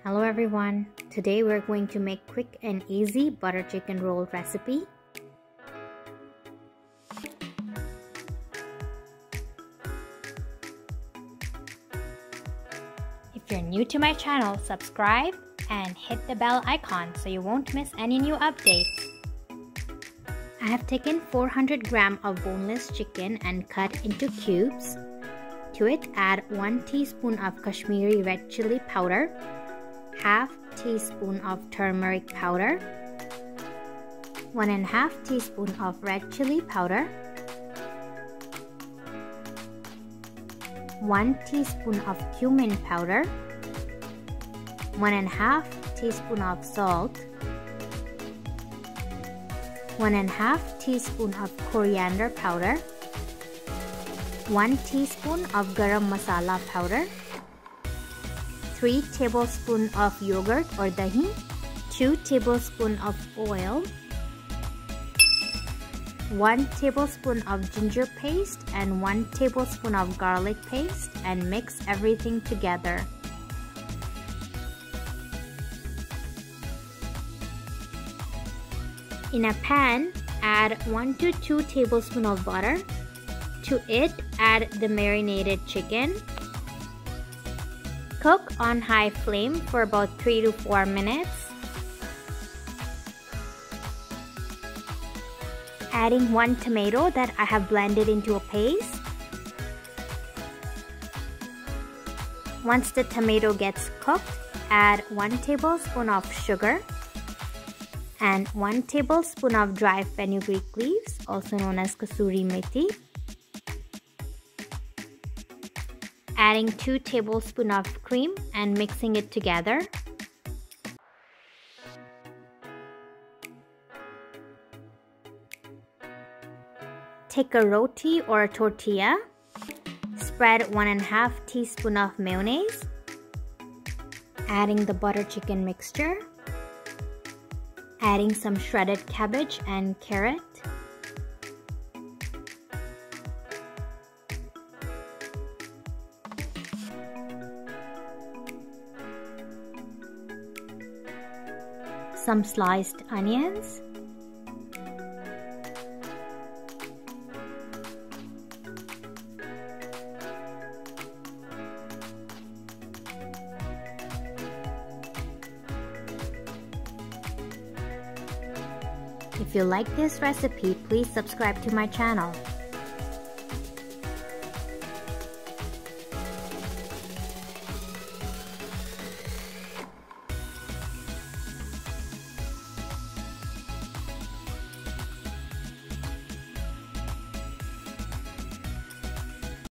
Hello everyone, today we're going to make quick and easy butter chicken roll recipe. If you're new to my channel, subscribe and hit the bell icon so you won't miss any new updates. I have taken 400 grams of boneless chicken and cut into cubes. To it, add 1 teaspoon of Kashmiri Red Chilli Powder, half teaspoon of turmeric powder, 1.5 teaspoon of red chili powder, 1 teaspoon of cumin powder, 1.5 teaspoon of salt, 1.5 teaspoon of coriander powder, 1 teaspoon of Garam Masala powder, 3 tablespoons of yogurt or dahi, 2 tablespoons of oil, 1 tablespoon of ginger paste and 1 tablespoon of garlic paste, and mix everything together. In a pan, add 1 to 2 tablespoons of butter. To it, add the marinated chicken. Cook on high flame for about 3 to 4 minutes. Adding 1 tomato that I have blended into a paste. Once the tomato gets cooked, add 1 tablespoon of sugar and 1 tablespoon of dry fenugreek leaves, also known as kasuri methi. Adding 2 tablespoons of cream and mixing it together. Take a roti or a tortilla. Spread 1.5 teaspoon of mayonnaise. Adding the butter chicken mixture. Adding some shredded cabbage and carrot. Some sliced onions, if you like this recipe, please subscribe to my channel.